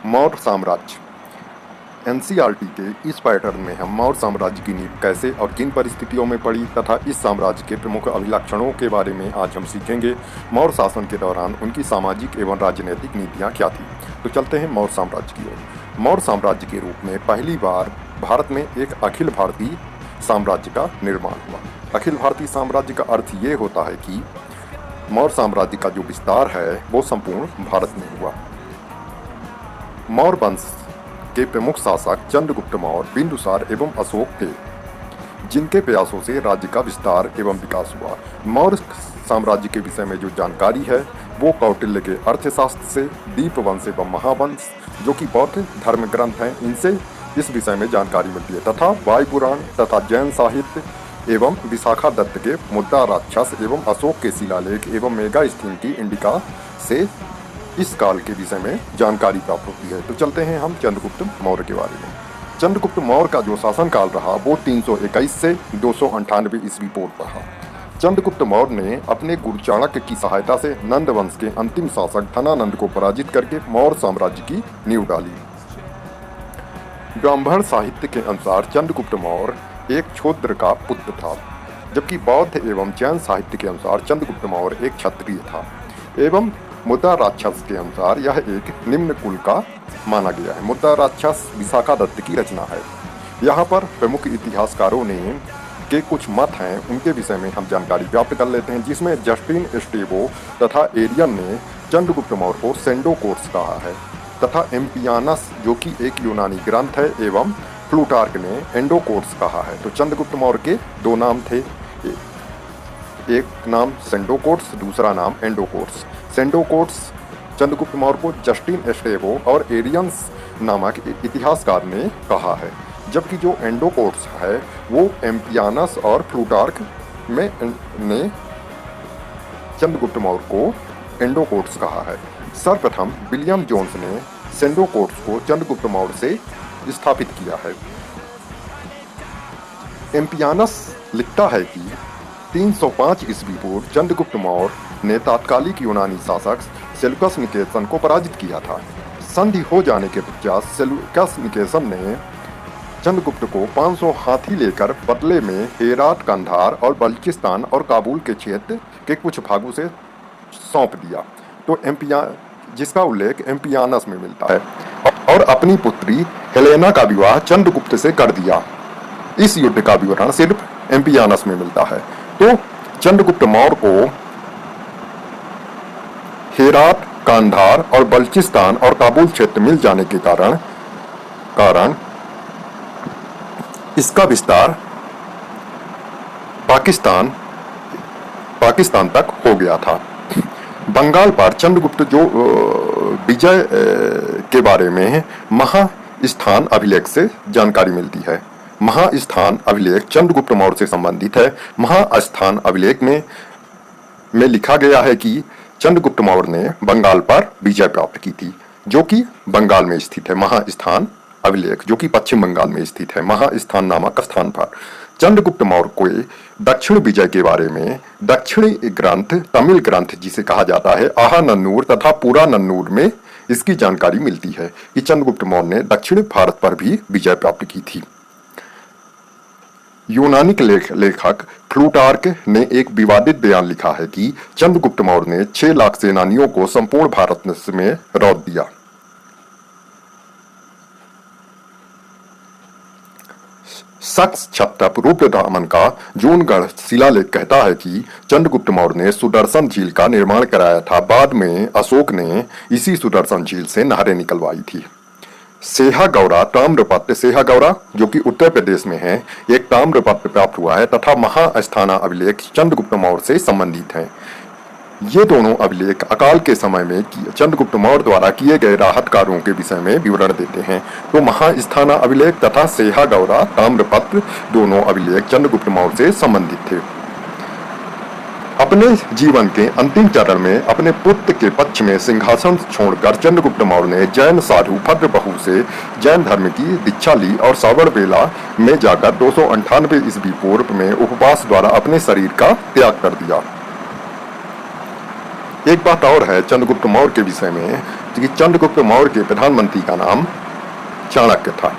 मौर्य साम्राज्य। एनसीईआरटी के इस पैटर्न में हम मौर्य साम्राज्य की नींव कैसे और किन परिस्थितियों में पड़ी तथा इस साम्राज्य के प्रमुख अभिलक्षणों के बारे में आज हम सीखेंगे। मौर्य शासन के दौरान उनकी सामाजिक एवं राजनीतिक नीतियाँ क्या थी। तो चलते हैं मौर्य साम्राज्य की ओर। मौर्य साम्राज्य के रूप में पहली बार भारत में एक अखिल भारतीय साम्राज्य का निर्माण हुआ। अखिल भारतीय साम्राज्य का अर्थ ये होता है कि मौर्य साम्राज्य का जो विस्तार है वो संपूर्ण भारत में हुआ। मौर्य वंश के प्रमुख शासक चंद्रगुप्त मौर्य, बिंदुसार एवं अशोक थे, जिनके प्रयासों से राज्य का विस्तार एवं विकास हुआ। मौर्य साम्राज्य के विषय में जो जानकारी है वो कौटिल्य के अर्थशास्त्र से, दीपवंश एवं महावंश जो कि बौद्ध धर्म ग्रंथ हैं इनसे इस विषय में जानकारी मिलती है, तथा वायु पुराण तथा जैन साहित्य एवं विशाखा दत्त के मुद्दा राक्षस एवं अशोक के शिलालेख एवं मेगास्थीन की इंडिका से इस काल के विषय में जानकारी प्राप्त होती है। तो चलते हैं हम चंद्रगुप्त मौर्य के बारे में। चंद्रगुप्त मौर्य का जो शासनकाल रहा वो 321 से 298 ईस्वी पूर्व रहा। चंद्रगुप्त मौर्य ने अपने गुरु चाणक्य की सहायता से नंद वंश के अंतिम शासक धनानंद को पराजित करके मौर्य साम्राज्य की नींव डाली। ब्राह्मण साहित्य के अनुसार चंद्रगुप्त मौर्य एक क्षूद्र का पुत्र था, जबकि बौद्ध एवं जैन साहित्य के अनुसार चंद्रगुप्त मौर्य एक क्षत्रिय था, एवं मुद्दा राक्षस के अनुसार यह एक निम्न कुल का माना गया है। मुद्दा राक्षस विशाखा दत्त की रचना है। यहाँ पर प्रमुख इतिहासकारों ने के कुछ मत हैं, उनके विषय में हम जानकारी प्राप्त कर लेते हैं, जिसमें जस्टिन एस्टेबो तथा एरियन ने चंद्रगुप्त मौर्य को सेंडोकोर्स कहा है, तथा एम्पियानस जो कि एक यूनानी ग्रंथ है एवं प्लूटार्क ने एंडोकोर्स कहा है। तो चंद्रगुप्त मौर्य के दो नाम थे, एक नाम सेंडोकोर्स, दूसरा नाम एंडोकोर्स। सेंडोकोर्स चंद्रगुप्त मौर्य को जस्टिन एस्टेबो और एरियंस नामक इतिहासकार ने कहा है, जबकि जो एंडोकोर्स है वो एम्पियानस और प्लूटार्क में ने चंद्रगुप्त मौर्य को एंडोकोर्स कहा है। सर्वप्रथम विलियम जोन्स ने सेंडोकोर्स को चंद्रगुप्त मौर्य से स्थापित किया है। एम्पियानस लिखता है कि 305 ईस्वी पूर्व चंद्रगुप्त मौर्य ने तात्कालिक यूनानी शासक सेल्यूकस निकेसन को पराजित किया था। संधि हो जाने के पश्चात सेल्यूकस निकेसन ने चंद्रगुप्त को 500 हाथी लेकर बदले में हेरात, कंधार और बल्चिस्तान और काबुल के क्षेत्र के कुछ भागों से सौंप दिया। तो जिसका उल्लेख एम्पियानस में मिलता है, और अपनी पुत्री हेलेना का विवाह चंद्रगुप्त से कर दिया। इस युद्ध का विवरण सिर्फ एम्पियानस में मिलता है। तो चंद्रगुप्त मौर्य को हेरात, कांधार और बल्चिस्तान और काबुल क्षेत्र मिल जाने के कारण इसका विस्तार पाकिस्तान तक हो गया था। बंगाल पर चंद्रगुप्त जो विजय के बारे में महास्थान अभिलेख से जानकारी मिलती है। महास्थान अभिलेख चंद्रगुप्त मौर्य से संबंधित है। महास्थान अभिलेख में लिखा गया है कि चंद्रगुप्त मौर्य ने बंगाल पर विजय प्राप्त की थी, जो कि बंगाल में स्थित है। महास्थान अभिलेख जो कि पश्चिम बंगाल में स्थित है, महास्थान नामक स्थान पर। चंद्रगुप्त मौर्य को दक्षिण विजय के बारे में दक्षिणी ग्रंथ, तमिल ग्रंथ जिसे कहा जाता है आहा नन्नूर तथा पूरा नन्नूर में इसकी जानकारी मिलती है कि चंद्रगुप्त मौर्य ने दक्षिण भारत पर भी विजय प्राप्त की थी। यूनानी लेखक प्लूटार्क ने एक विवादित बयान लिखा है कि चंद्रगुप्त मौर्य ने 6 लाख सेनानियों को संपूर्ण भारत में रौंद दिया। शक्स छत्तप रुद्रदामन का जूनगढ़ शिलालेख कहता है कि चंद्रगुप्त मौर्य ने सुदर्शन झील का निर्माण कराया था। बाद में अशोक ने इसी सुदर्शन झील से नहरें निकलवाई थी। सेहागौरा ताम्रपत्र, सेहागौरा जो कि उत्तर प्रदेश में है, एक ताम्रपत्र प्राप्त हुआ है, तथा महास्थाना अभिलेख चंद्रगुप्त मौर्य से संबंधित हैं। ये दोनों अभिलेख अकाल के समय में चंद्रगुप्त मौर्य द्वारा किए गए राहत कार्यों के विषय में विवरण देते हैं। तो महास्थाना अभिलेख तथा सेहागौरा ताम्रपत्र दोनों अभिलेख चंद्रगुप्त मौर्य से संबंधित थे। अपने जीवन के अंतिम चरण में अपने पुत्र के पक्ष में सिंहासन छोड़कर चंद्रगुप्त मौर्य ने जैन साधु भद्रबहु से जैन धर्म की दीक्षा ली और सावरबेला में जाकर 298 ईस्वी पूर्व में उपवास द्वारा अपने शरीर का त्याग कर दिया। एक बात और है चंद्रगुप्त मौर्य के विषय में कि चंद्रगुप्त मौर्य के प्रधानमंत्री का नाम चाणक्य था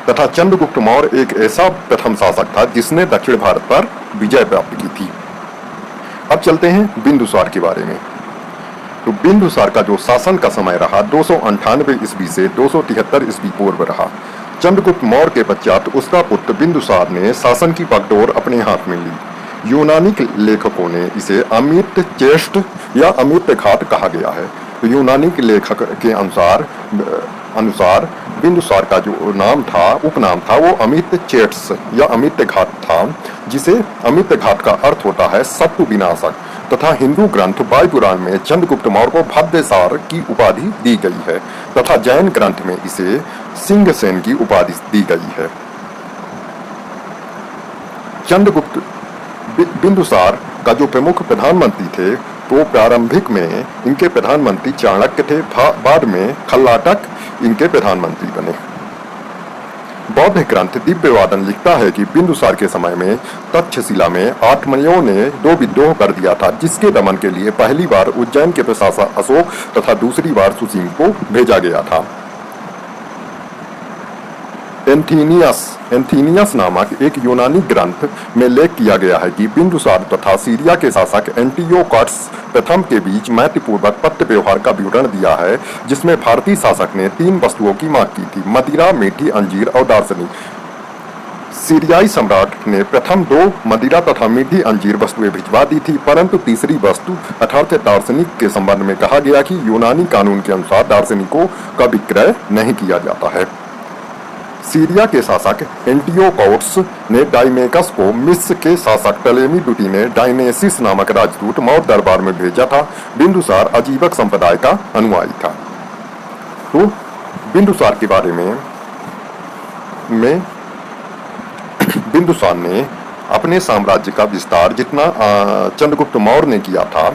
तथा चंद्रगुप्त मौर्य एक ऐसा प्रथम शासक था जिसने दक्षिण भारत पर विजय प्राप्त की थी। अब चलते हैं बिंदुसार के बारे में। तो बिंदुसार का जो शासन का समय रहा 298 ईस्वी से 273 ईस्वी पूर्व रहा। चंद्रगुप्त मौर्य के पश्चात उसका पुत्र बिंदुसार ने शासन की बागडोर अपने हाथ में ली। यूनानी लेखकों ने इसे अमित चेष्ट या अमित घात कहा गया है। तो यूनानी के लेखक के अनुसार बिंदुसार का जो नाम था उपनाम था वो अमित चेट्स या अमित घात था, जिसे अमित घात का अर्थ होता है शत्रु विनाशक तथा हिंदू ग्रंथ वायुपुराण में चंद्रगुप्त मौर्य को भव्यसार की उपाधि दी गई है तथा जैन ग्रंथ में इसे सिंहसेन की उपाधि दी गई है। चंद्रगुप्त बिंदुसार का जो प्रमुख प्रधानमंत्री थे तो प्रारंभिक में इनके प्रधानमंत्री चाणक्य थे, बाद में खल्लाटक इनके प्रधानमंत्री बने। बौद्ध ग्रंथ दिव्यवादन लिखता है कि बिंदुसार के समय में तक्षशिला में आठमनियों ने 2 विद्रोह कर दिया था, जिसके दमन के लिए पहली बार उज्जैन के प्रशासक अशोक तथा दूसरी बार सुसीम को भेजा गया था। एंथीनियस नामक एक यूनानी ग्रंथ में लेख किया गया है कि बिंदुसार तथा सीरिया के शासक एंटियोकस प्रथम के बीच मैत्रीपूर्वक पत्र व्यवहार का विवरण दिया है, जिसमें भारतीय शासक ने 3 वस्तुओं की मांग की थी: मदिरा, मीठी अंजीर और दार्शनिक। सीरियाई सम्राट ने प्रथम 2 मदिरा तथा मीठी अंजीर वस्तुएं भिजवा दी थी, परंतु तीसरी वस्तु अर्थात दार्शनिक के संबंध में कहा गया कि यूनानी कानून के अनुसार दार्शनिकों का विक्रय नहीं किया जाता है। सीरिया के शासक एंटियोकॉस ने डाइमेकस को मिस्र के शासक टलेमी दुटी ने डायनेसिस नामक राजदूत मौर्य दरबार में भेजा था। बिंदुसार अजीबक संप्रदाय का अनुयायी था। तो बिंदुसार के बारे में बिंदुसार ने अपने साम्राज्य का विस्तार जितना चंद्रगुप्त मौर्य ने किया था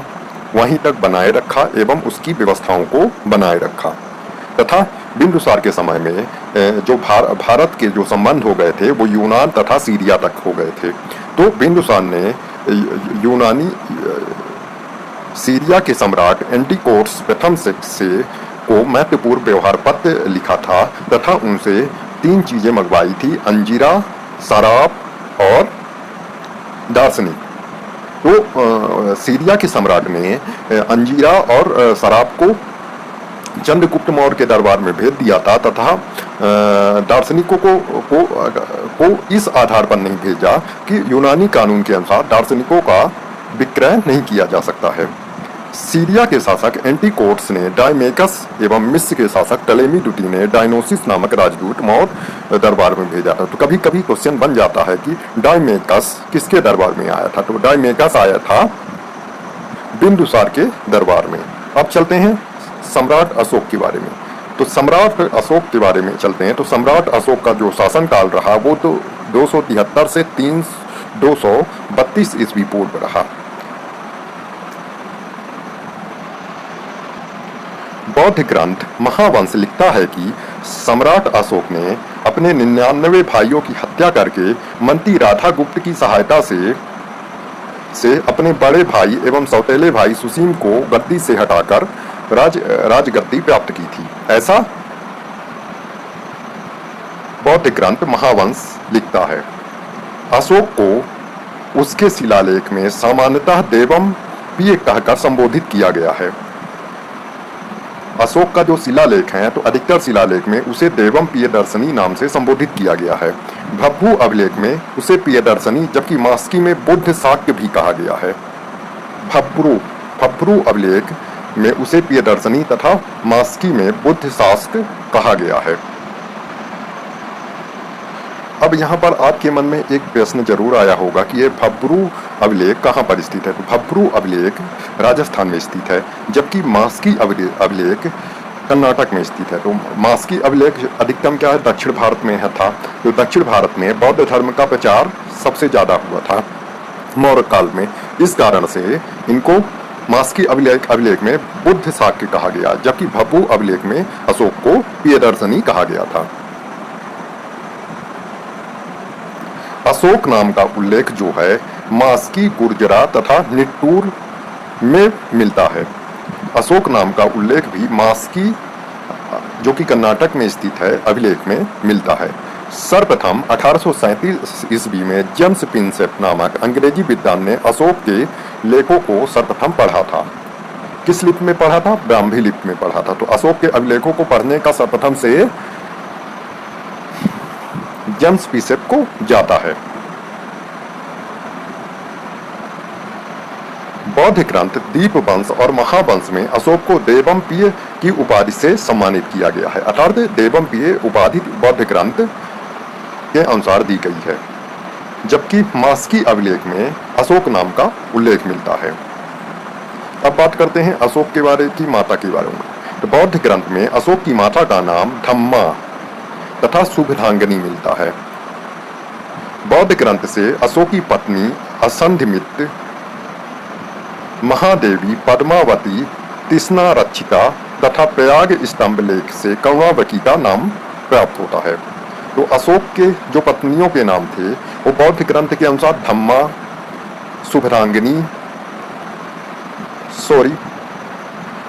वहीं तक बनाए रखा एवं उसकी व्यवस्थाओं को बनाए रखा तथा बिंदुसार के समय में जो भारत के जो संबंध हो गए थे वो यूनान तथा सीरिया तक हो गए थे। तो बिंदुसार ने यूनानी सीरिया के सम्राट एंटिकोस प्रथम से को महत्वपूर्ण व्यवहार पत्र लिखा था तथा उनसे 3 चीजें मंगवाई थी: अंजीरा, शराब और दार्शनिक। तो सीरिया के सम्राट ने अंजीरा और शराब को चंद्रगुप्त मौर्य के दरबार में भेज दिया था तथा दार्शनिकों को इस आधार पर नहीं भेजा कि यूनानी कानून के अनुसार दार्शनिकों का विक्रय नहीं किया जा सकता है। सीरिया के शासक एंटिकोस ने डायमेकस एवं मिस्र के शासक टलेमी दुटी ने डायनोसिस नामक राजदूत मौर्य दरबार में भेजा था। तो कभी कभी क्वेश्चन बन जाता है कि डायमेकस किसके दरबार में आया था। तो डायमेकस आया था बिंदुसार के दरबार में। अब चलते हैं सम्राट अशोक के बारे में। तो सम्राट अशोक के बारे में चलते हैं। तो सम्राट अशोक का जो शासन काल रहा वो तो 273 से 232 ईस्वी पूर्व रहा। बौद्ध ग्रंथ महावंश लिखता है कि सम्राट अशोक ने अपने 99 भाइयों की हत्या करके मंत्री राधागुप्त की सहायता से अपने बड़े भाई एवं सौतेले भाई सुसीम को गद्दी से हटाकर राजगद्दी प्राप्त की थी, ऐसा बौद्ध ग्रंथ महावंश लिखता है। अशोक को उसके शिलालेख में सामान्यतः देवम पिए कहकर संबोधित किया गया है। अशोक का जो शिलालेख है तो अधिकतर शिलालेख में उसे देवम प्रियदर्शनी नाम से संबोधित किया गया है। भब्बू अभिलेख में उसे प्रियदर्शनी जबकि मास्की में बुद्ध शाक्य भी कहा गया है। भब्रू अभिलेख में उसे प्रियदर्शनी तथा मास्की में बुद्ध शास्त्र कहा गया है। अब यहाँ पर आपके मन में एक प्रश्न जरूर आया होगा कि ये भब्रू अभिलेख कहाँ पर स्थित है। तो भब्रू अभिलेख राजस्थान में स्थित है जबकि मास्की अभिलेख कर्नाटक में स्थित है। तो मास्की अभिलेख अधिकतम क्या है दक्षिण भारत में था। तो दक्षिण भारत में बौद्ध धर्म का प्रचार सबसे ज्यादा हुआ था मौर्य काल में। इस कारण से इनको मास्की अभिलेख में बुद्ध शाक्य कहा गया जबकि भब्बू अभिलेख में अशोक को प्रियदर्शनी कहा गया था। अशोक नाम का उल्लेख जो है मास्की, गुर्जरा तथा निट्टूर में मिलता है। अशोक नाम का उल्लेख भी मास्की, जो कि कर्नाटक में स्थित है, अभिलेख में मिलता है। सर्वप्रथम 1837 ईस्वी में जेम्स प्रिंसेप नामक अंग्रेजी विद्वान ने अशोक के लेखों को सर्वप्रथम पढ़ा था। किस लिपि में पढ़ा था? ब्राह्मी लिपि में पढ़ा था। तो अशोक के अभिलेखों को पढ़ने का सर्वप्रथम से जेम्स प्रिंसेप को जाता है। बौद्ध ग्रंथ दीपवंश और महावंश में अशोक को देवम्पिय की उपाधि से सम्मानित किया गया है। अर्थात देवम्पिय उपाधि बौद्ध ग्रंथ के अनुसार दी गई है, जबकि मास्की अभिलेख में अशोक नाम का उल्लेख मिलता है। अब बात करते हैं अशोक के बारे की माता के बारे में। तो बौद्ध ग्रंथ में अशोक की माता का नाम धम्मा तथा शुभधांगिनी मिलता है। बौद्ध ग्रंथ से अशोक की पत्नी असंधिमित, महादेवी, पद्मावती, तिस्ना रक्षिता तथा प्रयाग स्तंभ लेख से करुणावती का नाम प्राप्त होता है। तो अशोक के जो पत्नियों के नाम थे वो बौद्ध ग्रंथ के अनुसार धम्मा, शुभधांगिनी,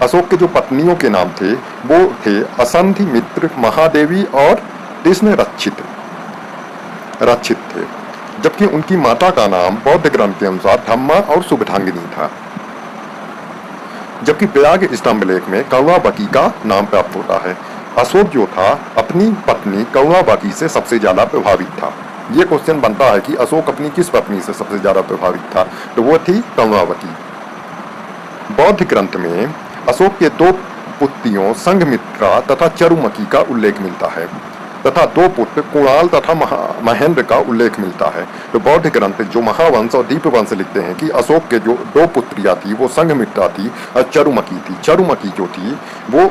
अशोक के जो पत्नियों के नाम थे वो थे असंधि मित्र, महादेवी और कृष्ण रक्षित थे, जबकि उनकी माता का नाम बौद्ध ग्रंथ के अनुसार धम्मा और शुभधांगिनी था। जबकि प्रयाग स्तंभ लेख में करुणावती का नाम प्राप्त होता है। अशोक जो था अपनी पत्नी करुणावती से सबसे ज्यादा प्रभावित था। ये क्वेश्चन बनता है कि अशोक अपनी किस पत्नी से सबसे ज्यादा प्रभावित था? तो वो थी करुणावती। बौद्ध ग्रंथ में अशोक के दो पुत्रियों संघमित्रा तथा चरुमकी का उल्लेख मिलता है तथा दो पुत्र कुणाल तथा महेंद्र का उल्लेख मिलता है। तो बौद्ध ग्रंथ जो महावंश और दीपवंश लिखते हैं कि अशोक के जो दो पुत्रियां थी वो संघमित्रा थी और चरुमकी थी। चरुमकी जो थी वो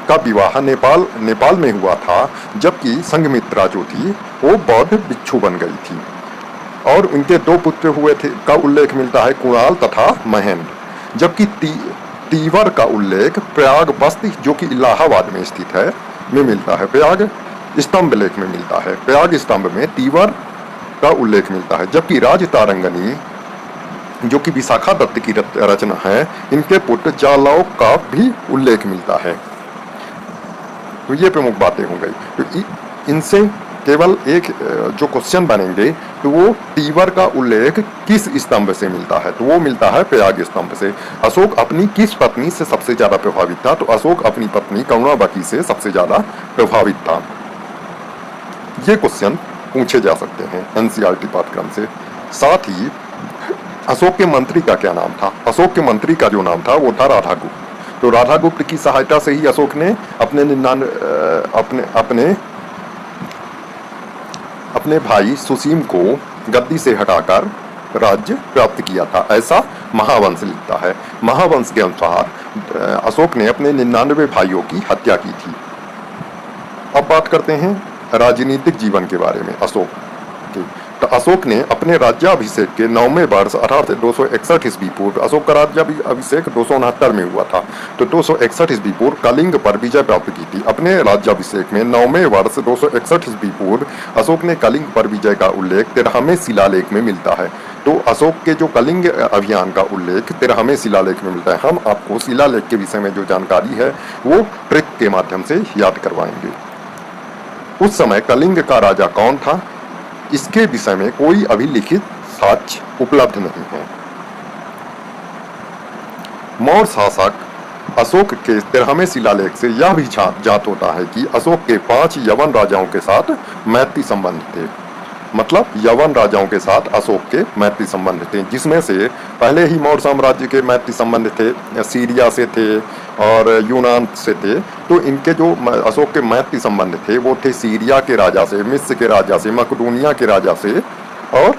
का विवाह नेपाल में हुआ था, जबकि संघमित्रा जो थी वो बौद्ध भिक्षु बन गई थी। और उनके दो पुत्र हुए थे का उल्लेख मिलता है कुणाल तथा महेंद्र। जबकि तीवर का उल्लेख प्रयाग बस्ती जो कि इलाहाबाद में स्थित है में मिलता है। प्रयाग स्तंभ लेख में मिलता है। प्रयाग स्तंभ में तीवर का उल्लेख मिलता है। जबकि राजतारंगनी जो कि विशाखा दत्त की रचना है, इनके पुत्र जालौक का भी उल्लेख मिलता है। तो ये प्रमुख बातें हो गई। तो इनसे केवल एक जो क्वेश्चन बनेंगे तो वो तीवर का उल्लेख किस स्तंभ से मिलता है? तो वो मिलता है प्रयाग स्तंभ से। अशोक अपनी किस पत्नी से सबसे ज्यादा प्रभावित था? तो अशोक अपनी पत्नी करुणावती से सबसे ज्यादा प्रभावित था। ये क्वेश्चन पूछे जा सकते हैं एनसीईआरटी पाठ्यक्रम से। साथ ही अशोक के मंत्री का क्या नाम था? अशोक के मंत्री का जो नाम था वो था राधागुप्त। तो राधागुप्त की सहायता से ही अशोक ने अपने भाई सुसीम को गद्दी से हटाकर राज्य प्राप्त किया था, ऐसा महावंश लिखता है। महावंश के अनुसार अशोक ने अपने 99 भाइयों की हत्या की थी। अब बात करते हैं राजनीतिक जीवन के बारे में अशोक की। तो अशोक ने अपने राज्याभिषेक के 9वें वर्ष अर्थात 261 ईस्वी पूर्व, अशोक का राज्याभिषेक 269 में हुआ था, तो 261 ईस्वी पूर्व कलिंग पर विजय प्राप्त की थी। अपने राज्याभिषेक में 9वें वर्ष 261 ईस्वी पूर्व अशोक ने कलिंग पर विजय का उल्लेख 13वें शिलालेख में मिलता है। तो अशोक के जो कलिंग अभियान का उल्लेख 13वें शिलालेख में मिलता है। हम आपको शिलालेख के विषय में जो जानकारी है वो ट्रिक के माध्यम से याद करवाएंगे। उस समय कलिंग का राजा कौन था, इसके विषय में कोई अभी लिखित साक्ष्य उपलब्ध नहीं है। मौर्य शासक अशोक के 13वें शिलालेख से यह भी ज्ञात होता है कि अशोक के 5 यवन राजाओं के साथ मैत्री संबंध थे। मतलब यवन राजाओं के साथ अशोक के मैत्री संबंध थे, जिसमें से पहले ही मौर्य साम्राज्य के मैत्री संबंध थे, सीरिया से थे और यूनान से थे। तो इनके जो अशोक के मैत्री संबंध थे वो थे सीरिया के राजा से, मिस्र के राजा से, मकदूनिया के राजा से, और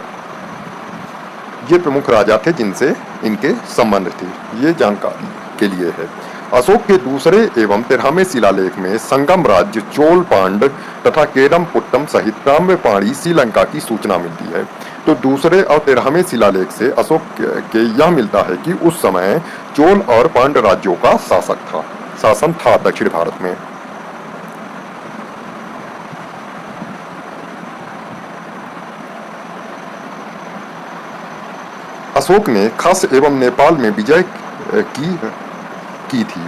ये प्रमुख राजा थे जिनसे इनके संबंध थे। ये जानकारी के लिए है। अशोक के दूसरे एवं 13वें शिलालेख में संगम राज्य, चोल पांड तथा केरमपुट्टम सहित ताम्रपाणी श्रीलंका की सूचना मिलती है। तो दूसरे और 13वें शिलालेख से अशोक के यह मिलता है कि उस समय चोल और पांड राज्यों का शासन था दक्षिण भारत में। अशोक ने खस एवं नेपाल में विजय की थी।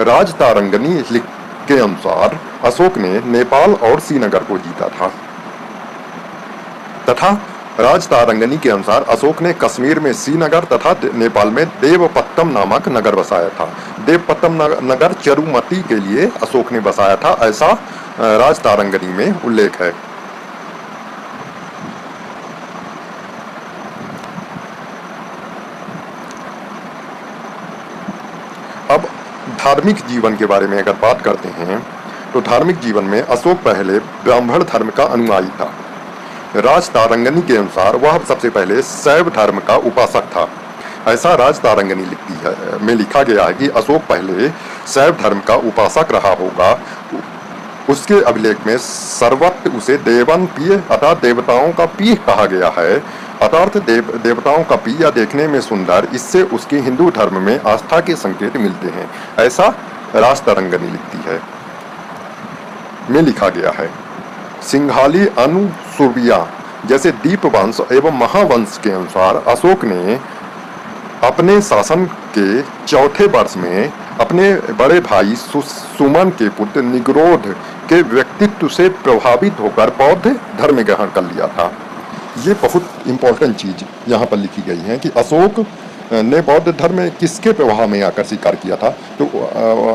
राजतारंगनी लिख के अनुसार अशोक ने नेपाल और श्रीनगर को जीता था तथा राजतारंगनी के अनुसार अशोक ने कश्मीर में श्रीनगर तथा नेपाल में देवपत्तम नामक नगर बसाया था। देवपत्तम नगर चरुमती के लिए अशोक ने बसाया था, ऐसा राजतारंगनी में उल्लेख है। अब धार्मिक जीवन के बारे में अगर बात करते हैं तो धार्मिक जीवन में अशोक पहले ब्राह्मण धर्म का अनुयायी था। राजतारंगनी के अनुसार वह सबसे पहले शैव धर्म का उपासक था। ऐसा राजतारंगनी में लिखा गया है कि अशोक पहले शैव धर्म का उपासक रहा होगा। उसके अभिलेख में सर्वत्र उसे देवन पीय अर्थात देवताओं का पीय कहा गया है, अर्थात देवताओं का पीय या देखने में सुंदर। इससे उसके हिंदू धर्म में आस्था के संकेत मिलते हैं, ऐसा राजतारंगनी में लिखा गया है। सिंघाली अनुसूर्विया जैसे दीपवंश एवं महावंश के अनुसार अशोक ने अपने शासन के चौथे वर्ष में अपने बड़े भाई सुमन के पुत्र निग्रोध के व्यक्तित्व से प्रभावित होकर बौद्ध धर्म ग्रहण कर लिया था। ये बहुत इंपॉर्टेंट चीज यहाँ पर लिखी गई है कि अशोक ने बौद्ध धर्म किसके प्रभाव में आकर स्वीकार किया था, तो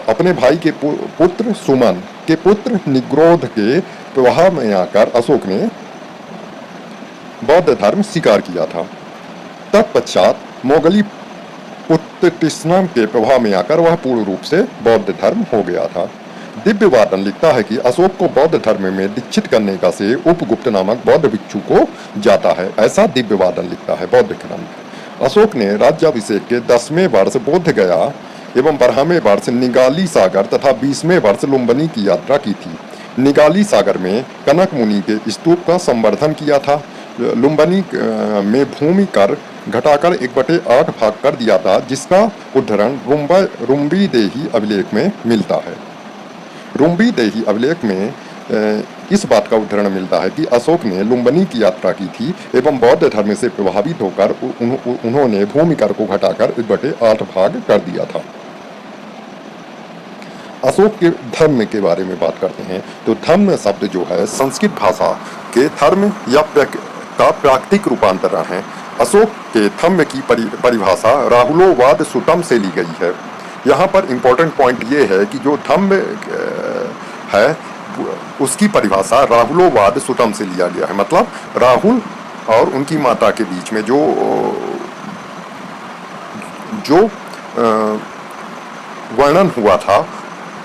अपने भाई के पुत्र सुमन के पुत्र निग्रोध के प्रभाव में आकर अशोक ने बौद्ध धर्म स्वीकार किया था। तत्पश्चात मोगली पुत्र कृष्णम के प्रभाव में आकर वह पूर्ण रूप से बौद्ध धर्म हो गया था। दिव्यवादन लिखता है कि अशोक को बौद्ध धर्म में दीक्षित करने का श्रेय उपगुप्त नामक बौद्ध भिक्षु को जाता है, ऐसा दिव्यवादन लिखता है बौद्ध ग्रंथ। अशोक ने राज्याभिषेक के 10वें वर्ष बोध गया एवं 12वें वर्ष निगाली सागर तथा 20वें वर्ष लुम्बिनी की यात्रा की थी। निगाली सागर में कनक मुनि के स्तूप का संवर्धन किया था। लुम्बिनी में भूमि कर घटाकर 1/8 भाग कर दिया था, जिसका उद्धरण रुम्बी देही अभिलेख में मिलता है। रुम्बी देही अभिलेख में इस बात का उद्धरण मिलता है कि अशोक ने लुम्बिनी की यात्रा की थी एवं बौद्ध धर्म से प्रभावित होकर उन्होंने भूमि कर को घटाकर 1/8 भाग कर दिया था। अशोक के धर्म के बारे में बात करते हैं तो धर्म शब्द जो है संस्कृत भाषा के धर्म या का प्राकृतिक रूपांतरण है। अशोक के धर्म की परिभाषा राहुलोवाद सुतम से ली गई है। यहाँ पर इम्पोर्टेंट पॉइंट ये है कि जो धर्म है उसकी परिभाषा राहुलोवाद सुतम से लिया गया है। मतलब राहुल और उनकी माता के बीच में जो वर्णन हुआ था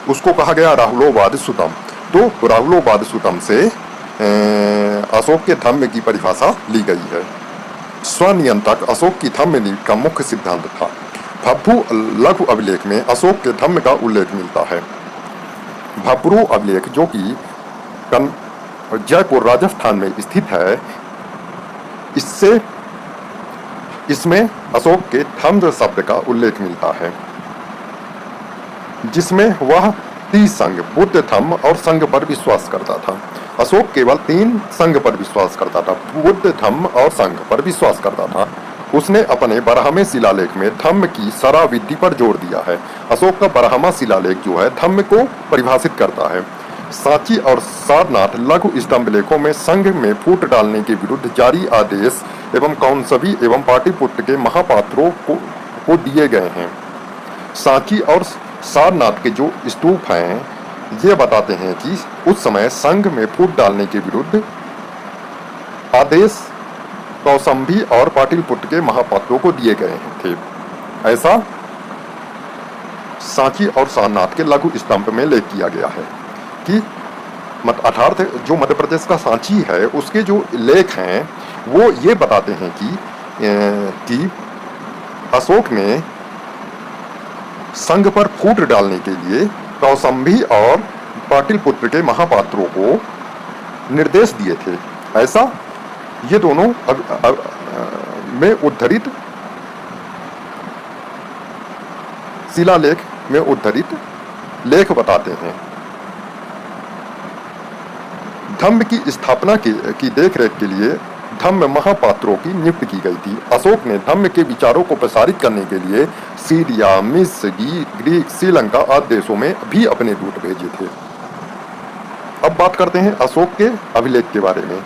उसको कहा गया राहुलोवाद सुतम। तो राहुलोवाद सुतम से अशोक के धर्म की परिभाषा ली गई है। स्वनियंत्रक अशोक की धर्म नीति का मुख्य सिद्धांत था। भब्रू लघु अभिलेख में अशोक के धर्म का उल्लेख मिलता है। भब्रू अभिलेख जो कि जयपुर राजस्थान में स्थित है, इसमें अशोक के धम्म शब्द का उल्लेख मिलता है, जिसमें वह त्रिसंग बुद्ध धम्म और संघ पर विश्वास करता था। अशोक केवल 3 संघ पर विश्वास करता था, बुद्ध धम्म और संघ पर विश्वास करता था। उसने अपने 12वें शिलालेख में धम्म की सराविधि पर जोर दिया है। अशोक का 12वां शिलालेख जो है धम्म को परिभाषित करता है। सांची और सारनाथ लघु स्तंभ लेखों में संघ में फूट डालने के विरुद्ध जारी आदेश एवं कौंसवी एवं पाटलिपुत्र के महापात्रों को दिए गए हैं। सांची और सारनाथ के जो स्तूप हैं ये बताते हैं कि उस समय संघ में फूट डालने के विरुद्ध आदेश कौसंभी और पाटलिपुत्र के महापात्रों को दिए गए थे, ऐसा सांची और सारनाथ के लघु स्तंभ में लेख किया गया है। कि अर्थात जो मध्य प्रदेश का सांची है उसके जो लेख हैं वो ये बताते हैं कि अशोक ने संघ पर फूट डालने के लिए कौसंभी और पाटलिपुत्र के महापात्रों को निर्देश दिए थे, ऐसा ये दोनों में उद्धरित शिलालेख में उद्धरित लेख बताते हैं। धम्म की स्थापना की देखरेख के लिए धम्म महापात्रों की नियुक्ति की गई थी। अशोक ने धम्म के विचारों को प्रसारित करने के लिए सीरिया, मिस्र, ग्रीक, श्रीलंका आदि देशों में भी अपने दूत भेजे थे। अब बात करते हैं अशोक के अभिलेख के बारे में।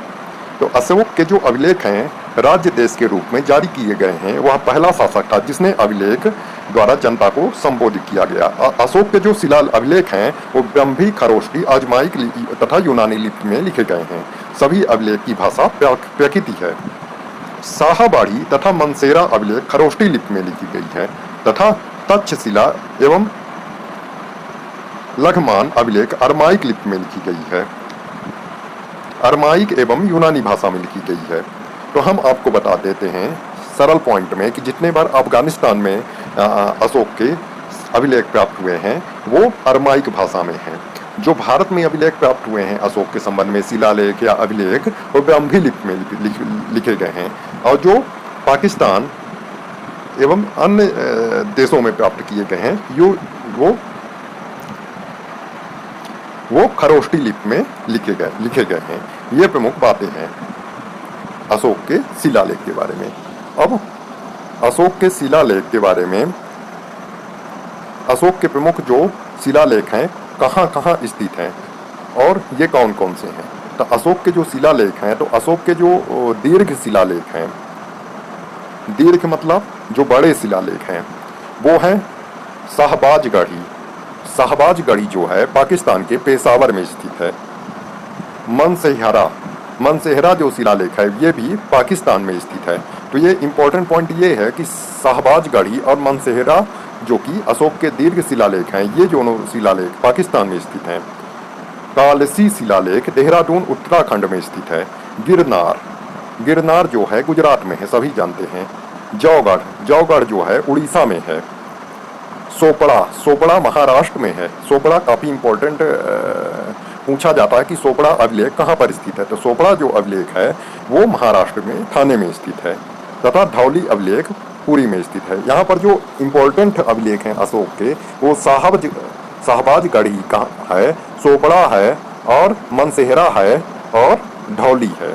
तो अशोक के जो अभिलेख हैं राज्य देश के रूप में जारी किए गए हैं। वह पहला शासक था जिसने अभिलेख द्वारा जनता को संबोधित किया गया। अशोक के जो शिला अभिलेख हैं वो ब्रह्मी, खरोष्टी, अजमाइक तथा यूनानी लिपि में लिखे गए हैं। सभी अभिलेख की भाषा प्रकृति है। शाहबाड़ी तथा मनसेरा अभिलेख खरोष्टी लिपि में लिखी गई है तथा तक्षशिला एवं लघमान अभिलेख अरमाइक लिपि में लिखी गई है। अरमाइक एवं यूनानी भाषा में लिखी गई है। तो हम आपको बता देते हैं सरल पॉइंट में कि जितने बार अफगानिस्तान में अशोक के अभिलेख प्राप्त हुए हैं वो अरमाइक भाषा में हैं। जो भारत में अभिलेख प्राप्त हुए हैं अशोक के संबंध में शिलालेख या अभिलेख वो ब्राह्मी लिपि में लिखे गए हैं। और जो पाकिस्तान एवं अन्य देशों में प्राप्त किए गए हैं वो खरोष्टी लिपि में लिखे गए हैं। ये प्रमुख बातें हैं अशोक के शिलालेख के बारे में। अब अशोक के शिलालेख के बारे में, अशोक के प्रमुख जो शिलालेख हैं कहाँ कहाँ स्थित हैं और ये कौन कौन से हैं। तो अशोक के जो शिलालेख हैं, तो अशोक के जो दीर्घ शिलालेख हैं, दीर्घ मतलब जो बड़े शिलालेख हैं वो हैं शाहबाजगढ़ी। शाहबाजगढ़ी जो है पाकिस्तान के पेशावर में स्थित है। मनसेहरा जो शिलालेख है ये भी पाकिस्तान में स्थित है। तो ये इम्पोर्टेंट पॉइंट ये है कि शाहबाजगढ़ी और मनसेहरा जो कि अशोक के दीर्घ शिलालेख हैं ये दोनों शिलालेख पाकिस्तान में स्थित हैं। कालसी शिलालेख देहरादून उत्तराखंड में स्थित है। गिरनार जो है गुजरात में है, सभी जानते हैं। जौगढ़ जो है उड़ीसा में है। सोपड़ा महाराष्ट्र में है। सोपड़ा काफ़ी इम्पोर्टेंट पूछा जाता है कि सोपड़ा अभिलेख कहाँ पर स्थित है। तो सोपड़ा जो अभिलेख है वो महाराष्ट्र में ठाणे में स्थित है तथा धौली अभिलेख पुरी में स्थित है। यहाँ पर जो इम्पोर्टेंट अभिलेख हैं अशोक के वो शाहबाजगढ़ी का है, सोपड़ा है और मनसेहरा है और धौली है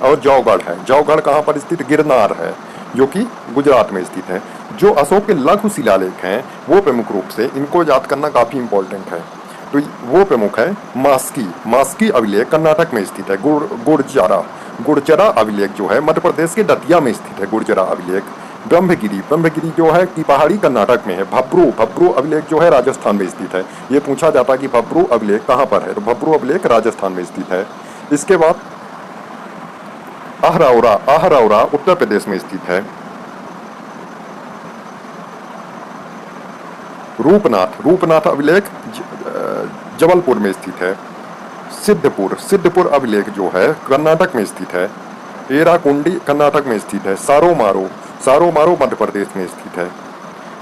और जौगढ़ है। जौगढ़ कहाँ पर स्थित? गिरनार है जो कि गुजरात में स्थित है। जो अशोक के लघु शिलालेख हैं वो प्रमुख रूप से इनको याद करना काफ़ी इम्पोर्टेंट है। तो वो प्रमुख है मास्की अभिलेख कर्नाटक में स्थित है। गुड़चरा अभिलेख जो है मध्य प्रदेश के दतिया में स्थित है। गुड़चरा अभिलेख। ब्रह्मगिरी जो है की पहाड़ी कर्नाटक में है। भब्रू अभिलेख जो है राजस्थान में स्थित है। ये पूछा जाता है कि भब्रू अभिलेख कहाँ पर है, तो भब्रू अभिलेख राजस्थान में स्थित है। इसके बाद आहरौरा उत्तर प्रदेश में स्थित है। रूपनाथ अभिलेख जबलपुर में स्थित है। सिद्धपुर अभिलेख जो है कर्नाटक में स्थित है। एराकुंडी कर्नाटक में स्थित है। सारोमारो मध्य प्रदेश में स्थित है।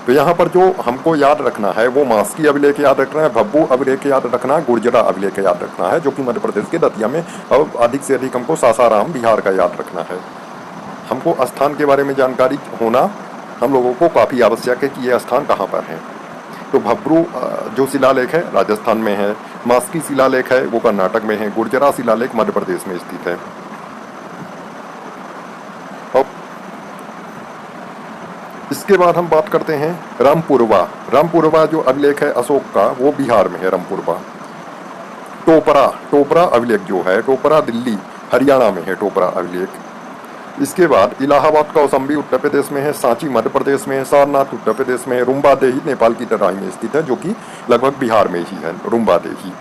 तो यहाँ पर जो हमको याद रखना है वो मास्की अभिलेख याद रखना है, भब्बू अभिलेख याद रखना है, गुर्जरा अभिलेख याद रखना है जो कि मध्य प्रदेश के दतिया में, और अधिक से अधिक हमको सासाराम बिहार का याद रखना है। हमको स्थान के बारे में जानकारी होना हम लोगों को काफ़ी आवश्यक है कि ये स्थान कहाँ पर है। तो भब्रू जो शिलालेख है राजस्थान में है, मास्की शिलालेख है वो कर्नाटक में है, गुर्जरा शिलालेख मध्य प्रदेश में स्थित है। और इसके बाद हम बात करते हैं रामपुरवा जो अभिलेख है अशोक का वो बिहार में है। रामपुरवा। टोपरा अभिलेख जो है, टोपरा दिल्ली हरियाणा में है टोपरा अभिलेख। इसके बाद इलाहाबाद कौशाम्बी उत्तर प्रदेश में है, सांची मध्य प्रदेश में है, सारनाथ उत्तर प्रदेश में है, रुम्बादेही नेपाल की तराई में स्थित है जो कि लगभग बिहार में ही है। रुम्बादेही।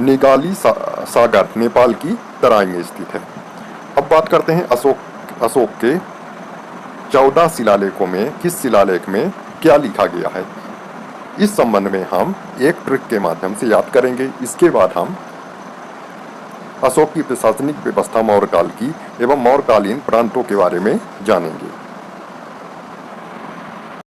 निगाली सागर नेपाल की तराई में स्थित है। अब बात करते हैं अशोक के 14 शिलालेखों में किस शिलालेख में क्या लिखा गया है। इस संबंध में हम एक ट्रिक के माध्यम से याद करेंगे। इसके बाद हम अशोक की प्रशासनिक व्यवस्था मौर्य काल की एवं मौर्यकालीन प्रांतों के बारे में जानेंगे।